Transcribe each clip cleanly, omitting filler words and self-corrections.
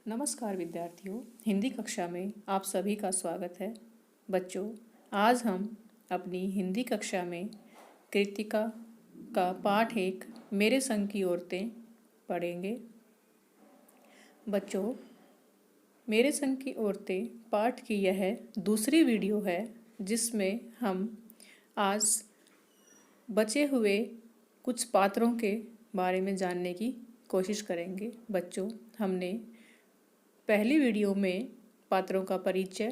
नमस्कार विद्यार्थियों, हिंदी कक्षा में आप सभी का स्वागत है। बच्चों, आज हम अपनी हिंदी कक्षा में कृतिका का पाठ 1 मेरे संग की औरतें पढ़ेंगे। बच्चों, मेरे संग की औरतें पाठ की यह दूसरी वीडियो है जिसमें हम आज बचे हुए कुछ पात्रों के बारे में जानने की कोशिश करेंगे। बच्चों, हमने पहली वीडियो में पात्रों का परिचय,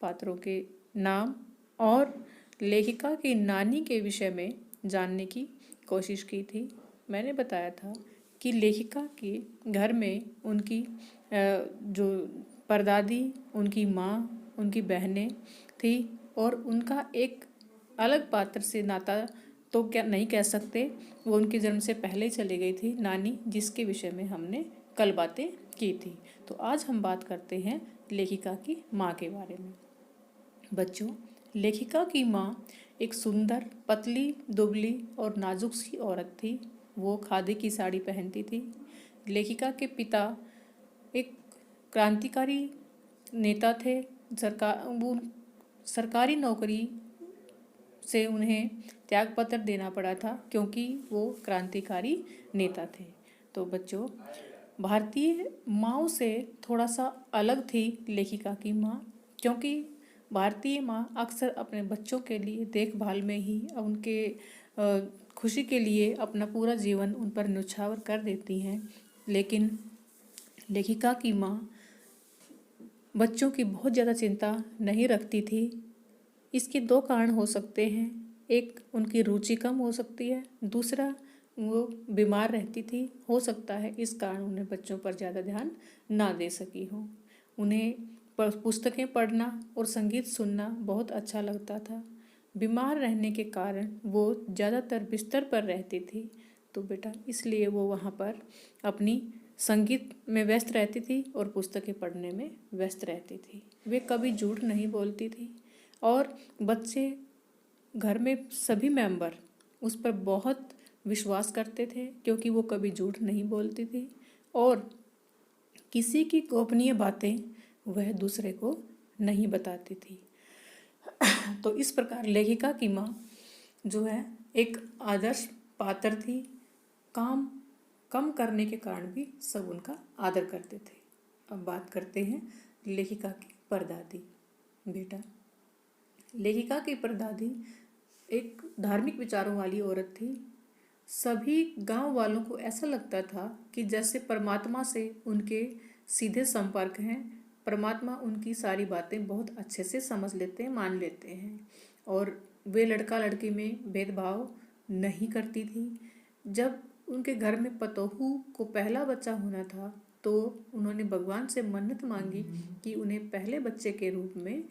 पात्रों के नाम और लेखिका की नानी के विषय में जानने की कोशिश की थी। मैंने बताया था कि लेखिका के घर में उनकी जो परदादी, उनकी माँ, उनकी बहनें थी और उनका एक अलग पात्र से नाता तो क्या नहीं कह सकते, वो उनके जन्म से पहले ही चली गई थी, नानी, जिसके विषय में हमने कल बातें की थी। तो आज हम बात करते हैं लेखिका की माँ के बारे में। बच्चों, लेखिका की माँ एक सुंदर, पतली, दुबली और नाजुक सी औरत थी। वो खादी की साड़ी पहनती थी। लेखिका के पिता एक क्रांतिकारी नेता थे। वो सरकारी नौकरी से उन्हें त्यागपत्र देना पड़ा था क्योंकि वो क्रांतिकारी नेता थे। तो बच्चों, भारतीय माँओं से थोड़ा सा अलग थी लेखिका की माँ, क्योंकि भारतीय माँ अक्सर अपने बच्चों के लिए देखभाल में ही उनके खुशी के लिए अपना पूरा जीवन उन पर न्यौछावर कर देती हैं। लेकिन लेखिका की माँ बच्चों की बहुत ज़्यादा चिंता नहीं रखती थी। इसके 2 कारण हो सकते हैं। एक, उनकी रुचि कम हो सकती है। दूसरा, वो बीमार रहती थी। हो सकता है इस कारण उन्हें बच्चों पर ज़्यादा ध्यान ना दे सकी हो। उन्हें पुस्तकें पढ़ना और संगीत सुनना बहुत अच्छा लगता था। बीमार रहने के कारण वो ज़्यादातर बिस्तर पर रहती थी। तो बेटा, इसलिए वो वहाँ पर अपनी संगीत में व्यस्त रहती थी और पुस्तकें पढ़ने में व्यस्त रहती थी। वे कभी झूठ नहीं बोलती थी और बच्चे, घर में सभी मेंबर उस पर बहुत विश्वास करते थे क्योंकि वो कभी झूठ नहीं बोलती थी और किसी की गोपनीय बातें वह दूसरे को नहीं बताती थी। तो इस प्रकार लेखिका की माँ जो है एक आदर्श पात्र थी। काम कम करने के कारण भी सब उनका आदर करते थे। अब बात करते हैं लेखिका की परदादी। बेटा, लेखिका की परदादी एक धार्मिक विचारों वाली औरत थी। सभी गांव वालों को ऐसा लगता था कि जैसे परमात्मा से उनके सीधे संपर्क हैं। परमात्मा उनकी सारी बातें बहुत अच्छे से समझ लेते हैं, मान लेते हैं और वे लड़का लड़की में भेदभाव नहीं करती थी। जब उनके घर में पतोहू को पहला बच्चा होना था तो उन्होंने भगवान से मन्नत मांगी कि उन्हें पहले बच्चे के रूप में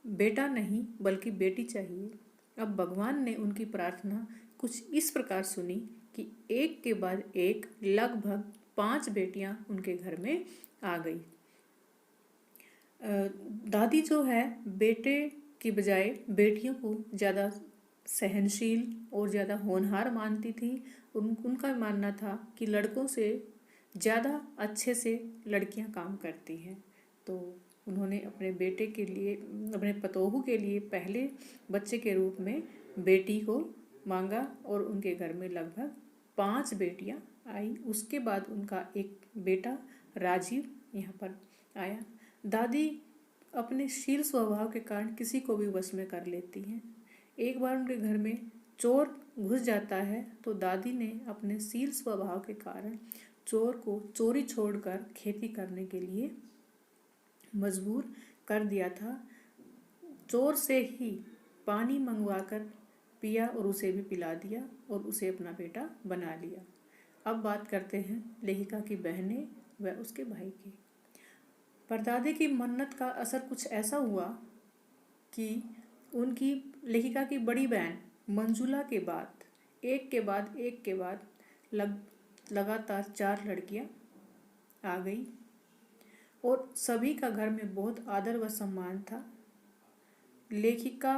बेटा नहीं बल्कि बेटी चाहिए। अब भगवान ने उनकी प्रार्थना कुछ इस प्रकार सुनी कि एक के बाद एक लगभग 5 बेटियां उनके घर में आ गई। दादी जो है बेटे की बजाय बेटियों को ज़्यादा सहनशील और ज़्यादा होनहार मानती थी। उनका मानना था कि लड़कों से ज़्यादा अच्छे से लड़कियां काम करती हैं। तो उन्होंने अपने बेटे के लिए, अपने पतोहू के लिए पहले बच्चे के रूप में बेटी को मांगा और उनके घर में लगभग 5 बेटियां आई। उसके बाद उनका एक बेटा राजीव यहाँ पर आया। दादी अपने शील स्वभाव के कारण किसी को भी वश में कर लेती हैं। एक बार उनके घर में चोर घुस जाता है तो दादी ने अपने शील स्वभाव के कारण चोर को चोरी छोड़कर खेती करने के लिए मजबूर कर दिया था। चोर से ही पानी मंगवाकर पिया और उसे भी पिला दिया और उसे अपना बेटा बना लिया। अब बात करते हैं लेखिका की बहनें व उसके भाई की। परदादी की मन्नत का असर कुछ ऐसा हुआ कि उनकी लेखिका की बड़ी बहन मंजुला के बाद एक के बाद लगातार 4 लड़कियां आ गई और सभी का घर में बहुत आदर व सम्मान था। लेखिका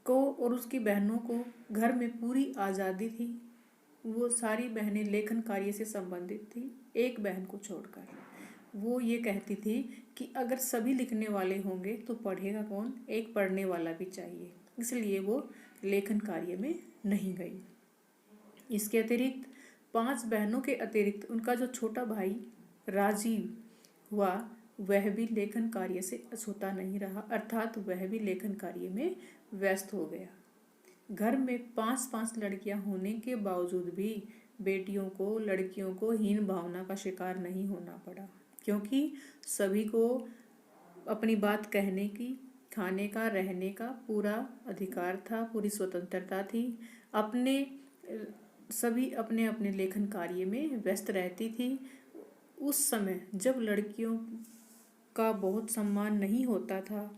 को और उसकी बहनों को घर में पूरी आज़ादी थी। वो सारी बहनें लेखन कार्य से संबंधित थी, एक बहन को छोड़कर। वो ये कहती थी कि अगर सभी लिखने वाले होंगे तो पढ़ेगा कौन, एक पढ़ने वाला भी चाहिए, इसलिए वो लेखन कार्य में नहीं गई। इसके अतिरिक्त 5 बहनों के अतिरिक्त उनका जो छोटा भाई राजीव हुआ वह भी लेखन कार्य से अछूता नहीं रहा, अर्थात वह भी लेखन कार्य में व्यस्त हो गया। घर में 5-5 लड़कियां होने के बावजूद भी बेटियों को, लड़कियों को हीन भावना का शिकार नहीं होना पड़ा, क्योंकि सभी को अपनी बात कहने की, खाने का, रहने का पूरा अधिकार था, पूरी स्वतंत्रता थी। सभी अपने अपने लेखन कार्य में व्यस्त रहती थी। उस समय जब लड़कियों का बहुत सम्मान नहीं होता था,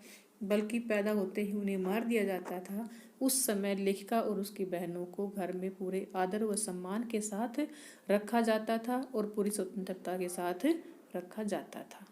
बल्कि पैदा होते ही उन्हें मार दिया जाता था, उस समय लेखिका और उसकी बहनों को घर में पूरे आदर व सम्मान के साथ रखा जाता था और पूरी स्वतंत्रता के साथ रखा जाता था।